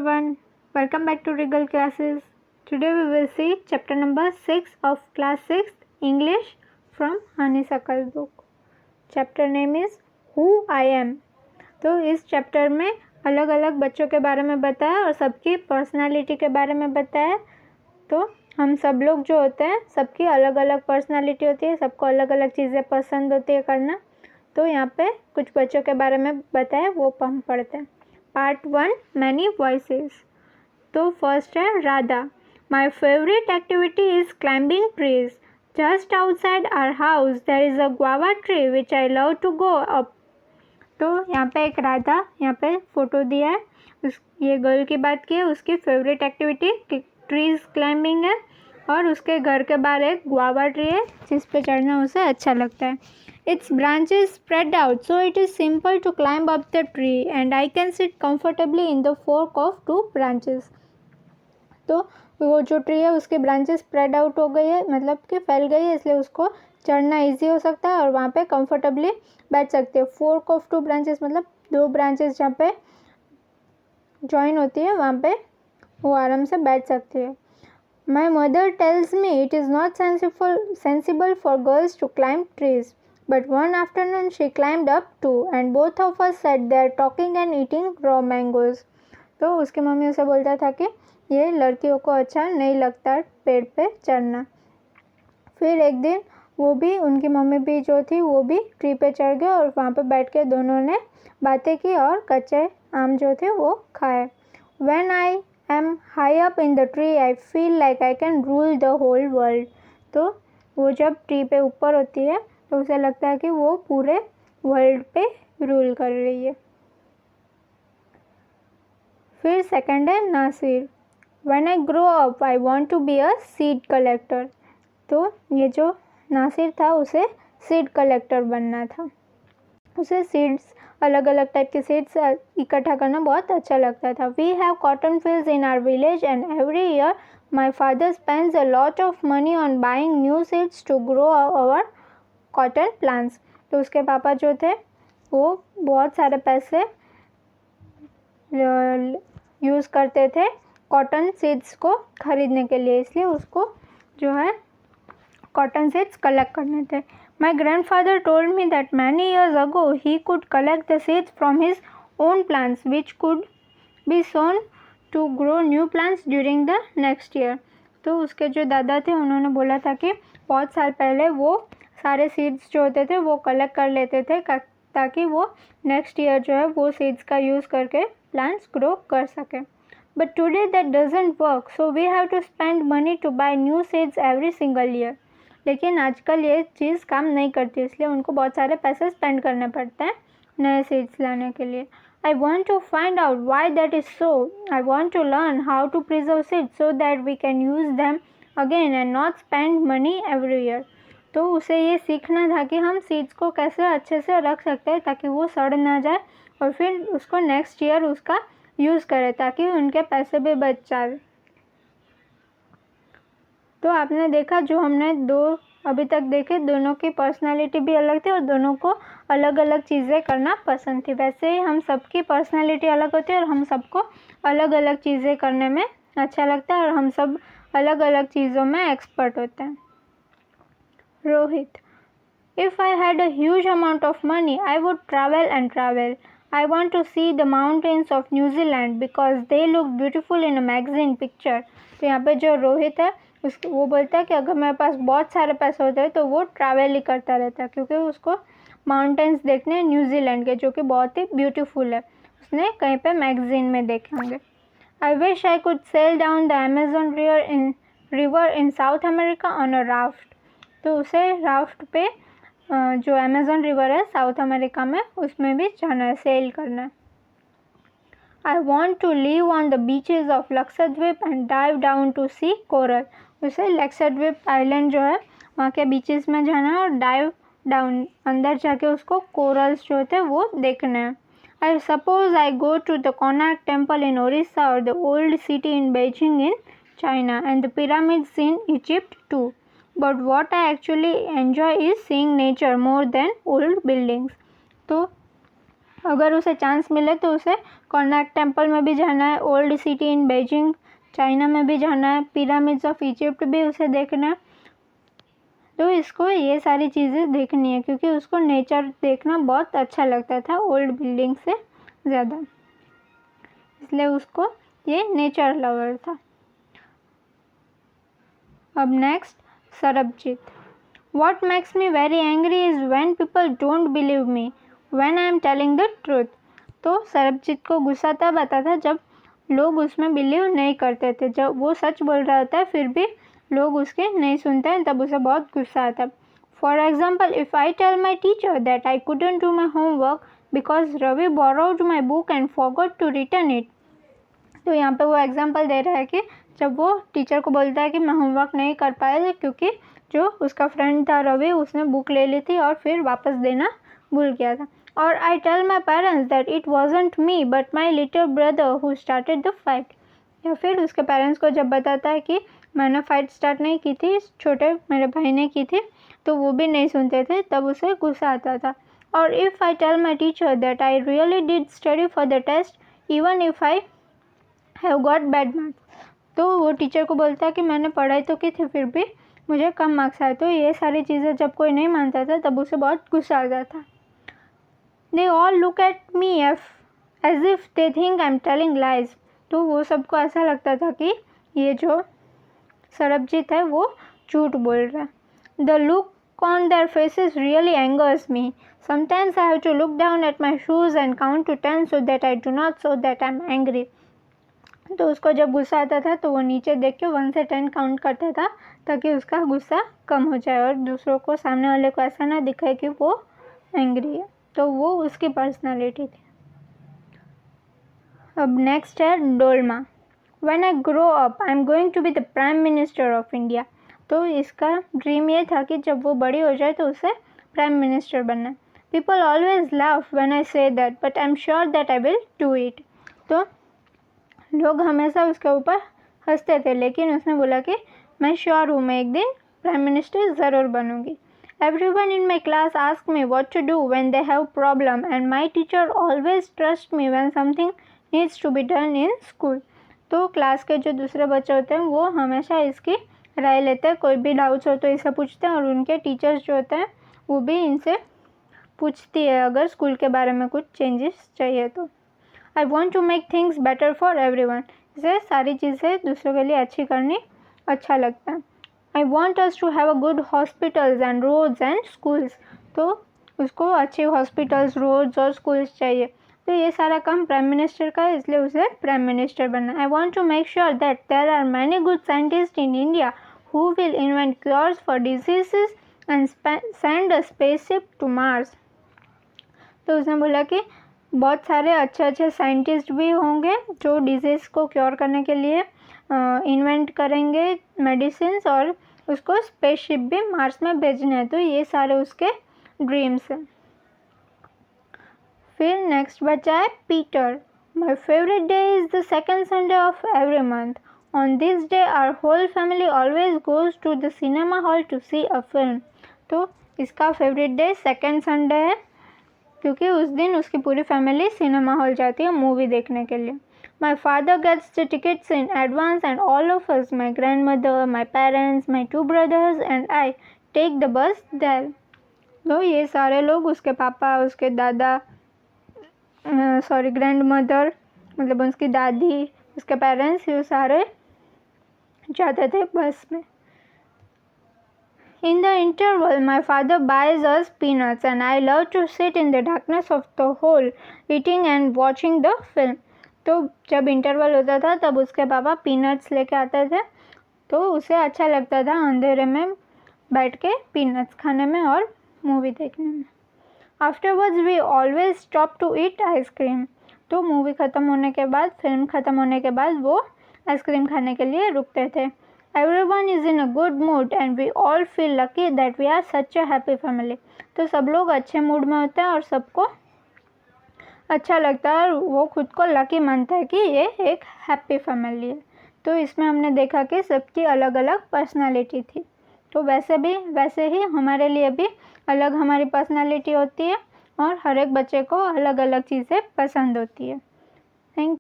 everyone, welcome back to Regal Classes. Today we will see chapter number 6 of class 6 English from Honeysuckle book. Chapter name is Who I Am. तो इस chapter में अलग अलग बच्चों के बारे में बताया और सबकी पर्सनालिटी के बारे में बताया। तो हम सब लोग जो होते हैं सबकी अलग अलग पर्सनालिटी होती है, सबको अलग अलग चीज़ें पसंद होती है करना। तो यहाँ पे कुछ बच्चों के बारे में बताया, वो हम पढ़ते हैं। Part 1 many voices. तो फर्स्ट है Radha. My favourite activity is climbing trees. Just outside our house there is a guava tree which I love to go up. तो यहाँ पे एक राधा, यहाँ पे फ़ोटो दिया है, ये गर्ल की बात की है। उसकी फेवरेट एक्टिविटी ट्रीज क्लाइंबिंग है और उसके घर के बाहर एक गुआवा ट्री है जिस पे चढ़ना उसे अच्छा लगता है। Its branches spread out, so it is simple to climb up the tree, and I can sit comfortably in the fork of 2 branches. तो वो जो ट्री है उसके ब्रांचेस स्प्रेड आउट हो गई है, मतलब कि फैल गई है, इसलिए उसको चढ़ना इजी हो सकता है और वहाँ पे कंफर्टेबली बैठ सकते हैं। फोर्क ऑफ 2 ब्रांचेस मतलब 2 ब्रांचेस जहाँ पे जॉइन होती है वहाँ पे वो आराम से बैठ सकती है। My mother tells me it is not sensible for girls to climb trees. But one afternoon she climbed up too, and both of us sat there talking and eating raw mangoes. तो उसकी mummy उसे बोलता था कि ये लड़कियों को अच्छा नहीं लगता पेड़ पे चढ़ना। फिर एक दिन वो भी, उनकी मम्मी भी जो थी वो भी ट्री पे चढ़ गए और वहाँ पे बैठ के दोनों ने बातें की और कच्चे आम जो थे वो खाए। When I am high up in the tree, I feel like I can rule the whole world. तो वो जब ट्री पे ऊपर होती है तो उसे लगता है कि वो पूरे वर्ल्ड पे रूल कर रही है। फिर सेकंड है Nasir. When I grow up, I want to be a seed collector. तो ये जो नासिर था उसे सीड कलेक्टर बनना था। उसे सीड्स, अलग अलग टाइप के सीड्स इकट्ठा करना बहुत अच्छा लगता था। We have cotton fields in our village and every year my father spends a lot of money on buying new seeds to grow our cotton plants. तो उसके पापा जो थे वो बहुत सारे पैसे यूज़ करते थे कॉटन सीड्स को ख़रीदने के लिए, इसलिए उसको जो है कॉटन सीड्स कलेक्ट करने थे। My grandfather told me that many years ago he could collect the seeds from his own plants which could be sown to grow new plants during the next year. तो उसके जो दादा थे उन्होंने बोला था कि बहुत साल पहले वो सारे सीड्स जो होते थे वो कलेक्ट कर लेते थे ताकि वो नेक्स्ट ईयर जो है वो सीड्स का यूज़ करके प्लांट्स ग्रो कर सके। But today that doesn't work, so we have to spend money to buy new seeds every single year. लेकिन आजकल ये चीज़ काम नहीं करती, इसलिए उनको बहुत सारे पैसे स्पेंड करने पड़ते हैं नए सीड्स लाने के लिए। I want to find out why that is so. I want to learn how to preserve seeds so that we can use them again and not spend money every year. तो उसे ये सीखना था कि हम सीड्स को कैसे अच्छे से रख सकते हैं ताकि वो सड़ ना जाए और फिर उसको नेक्स्ट ईयर उसका यूज़ करें ताकि उनके पैसे भी बच जाए। तो आपने देखा जो हमने दो अभी तक देखे, दोनों की पर्सनालिटी भी अलग थी और दोनों को अलग अलग चीज़ें करना पसंद थी। वैसे ही हम सबकी पर्सनालिटी अलग होती है और हम सबको अलग अलग चीज़ें करने में अच्छा लगता है और हम सब अलग अलग चीज़ों में एक्सपर्ट होते हैं। Rohit. If I had a huge amount of money, I would travel and travel. I want to see the mountains of New Zealand because they look beautiful in a magazine picture. तो यहाँ पे जो रोहित है वो बोलता है कि अगर मेरे पास बहुत सारे पैसे होते हैं तो वो ट्रैवल ही करता रहता है क्योंकि उसको माउंटेन्स देखने हैं न्यूजीलैंड के जो कि बहुत ही ब्यूटीफुल है, उसने कहीं पे मैगजीन में देखे होंगे। I wish I could sail down the Amazon river in South America on a raft. तो उसे राफ्ट पे जो अमेजन रिवर है साउथ अमेरिका में उसमें भी जाना है, सेल करना है। I want to live on the beaches of Lakshadweep and dive down to see coral. उसे लक्षद्वीप आइलैंड जो है वहाँ के बीचेस में जाना है और डाइव डाउन अंदर जाके उसको कोरल्स जो होते हैं वो देखना है। I suppose I go to the Konark Temple in Orissa or the old city in Beijing in China and the pyramids in Egypt too. But what I actually enjoy is seeing nature more than old buildings. तो अगर उसे chance मिले तो उसे Konark temple में भी जाना है, old city in Beijing China में भी जाना है, पिरामिड्स ऑफ इजिप्ट भी उसे देखना है। तो इसको ये सारी चीज़ें देखनी है क्योंकि उसको नेचर देखना बहुत अच्छा लगता था ओल्ड बिल्डिंग से ज़्यादा, इसलिए उसको ये नेचर लवर था। अब next Sarabjit. What makes me very angry is when people don't believe me when I am telling the truth। तो सरबजीत को गुस्सा तब आता था जब लोग उसमें बिलीव नहीं करते थे। जब वो सच बोल रहा होता है फिर भी लोग उसके नहीं सुनते हैं, तब उसे बहुत गुस्सा आता है। For example, if I tell my teacher that I couldn't do my homework because Ravi borrowed my book and forgot to return it. तो यहाँ पे वो एग्जाम्पल दे रहा है कि जब वो टीचर को बोलता है कि मैं होमवर्क नहीं कर पाया क्योंकि जो उसका फ्रेंड था रवि, उसने बुक ले ली थी और फिर वापस देना भूल गया था। और I tell my parents that it wasn't me but my little brother who started the fight. या फिर उसके पेरेंट्स को जब बताता है कि मैंने फाइट स्टार्ट नहीं की थी, छोटे मेरे भाई ने की थी, तो वो भी नहीं सुनते थे, तब उसे गुस्सा आता था। और if I tell my teacher that I really did study for the test even if I have got bad marks. तो वो टीचर को बोलता है कि मैंने पढ़ाई तो की थी फिर भी मुझे कम मार्क्स आए। तो ये सारी चीज़ें जब कोई नहीं मानता था तब उसे बहुत गुस्सा आता था। They all look at me as if they think I am telling lies. तो वो सबको ऐसा लगता था कि ये जो सरबजीत है वो झूठ बोल रहा है। The look on their faces really angers me. Sometimes I have to look down at my shoes and count to 10 so that I do not so that I am angry. तो उसको जब गुस्सा आता था तो वो नीचे देख के 1 से 10 काउंट करता था ताकि उसका गुस्सा कम हो जाए और दूसरों को, सामने वाले को ऐसा ना दिखे कि वो एंग्री है। तो वो उसकी पर्सनालिटी थी। अब नेक्स्ट है Dolma. When I grow up I am going to be the prime minister of India. तो इसका ड्रीम ये था कि जब वो बड़ी हो जाए तो उसे प्राइम मिनिस्टर बनना है। People always laugh when I say that but I am sure that I will do it. तो लोग हमेशा उसके ऊपर हंसते थे, लेकिन उसने बोला कि मैं श्योर हूँ मैं एक दिन प्राइम मिनिस्टर ज़रूर बनूंगी। Everyone in my class ask me what to do when they have problem and my teacher always trust me when something needs to be done in school. तो क्लास के जो दूसरे बच्चे होते हैं वो हमेशा इसकी राय लेते हैं, कोई भी डाउट्स हो तो इसे पूछते हैं और उनके टीचर्स जो होते हैं वो भी इनसे पूछती है अगर स्कूल के बारे में कुछ चेंजेस चाहिए तो। I want to make things better for everyone. इसे सारी चीज़ें दूसरों के लिए अच्छी करनी अच्छा लगता है। I want us to have a good hospitals and roads and schools. तो उसको अच्छे हॉस्पिटल्स, रोड्स और स्कूल्स चाहिए। तो ये सारा काम प्राइम मिनिस्टर का है, इसलिए उसे प्राइम मिनिस्टर बनना। I want to make sure that there are many good scientist in India who will invent cures for diseases and send a spaceship to Mars. तो उसने बोला कि बहुत सारे अच्छे साइंटिस्ट भी होंगे जो डिजीज़ को क्योर करने के लिए इन्वेंट करेंगे मेडिसिन्स, और उसको स्पेसशिप भी मार्स में भेजने हैं। तो ये सारे उसके ड्रीम्स हैं। फिर नेक्स्ट बचा है Peter. My favourite day is the second Sunday of every month. On this day our whole family always goes to the cinema hall to see a film. तो इसका फेवरेट डे सेकेंड संडे है क्योंकि उस दिन उसकी पूरी family cinema hall जाती है मूवी देखने के लिए। My father gets the tickets in advance and all of us, my grand mother, my parents, my 2 brothers and I take the bus there. तो ये सारे लोग, उसके पापा, उसके दादा, ग्रैंड मदर मतलब उसकी दादी, उसके पेरेंट्स, ये सारे जाते थे बस में। In the interval, my father buys us peanuts and I love to sit in the darkness of the hall, eating and watching the film. तो जब इंटरवल होता था तब उसके पापा पीनट्स लेके आते थे, तो उसे अच्छा लगता था अंधेरे में बैठ के पीनट्स खाने में और मूवी देखने में। Afterwards, we always stop to eat ice cream. तो मूवी ख़त्म होने के बाद, फिल्म ख़त्म होने के बाद वो आइसक्रीम खाने के लिए रुकते थे। Everyone is in a good mood and we all feel lucky that we are such a happy family. तो सब लोग अच्छे मूड में होते हैं और सबको अच्छा लगता है और वो खुद को लकी मानता है कि ये एक हैप्पी फैमिली है। तो इसमें हमने देखा कि सबकी अलग अलग पर्सनालिटी थी। तो वैसे ही हमारे लिए भी अलग हमारी पर्सनालिटी होती है और हर एक बच्चे को अलग अलग चीज़ें पसंद होती है।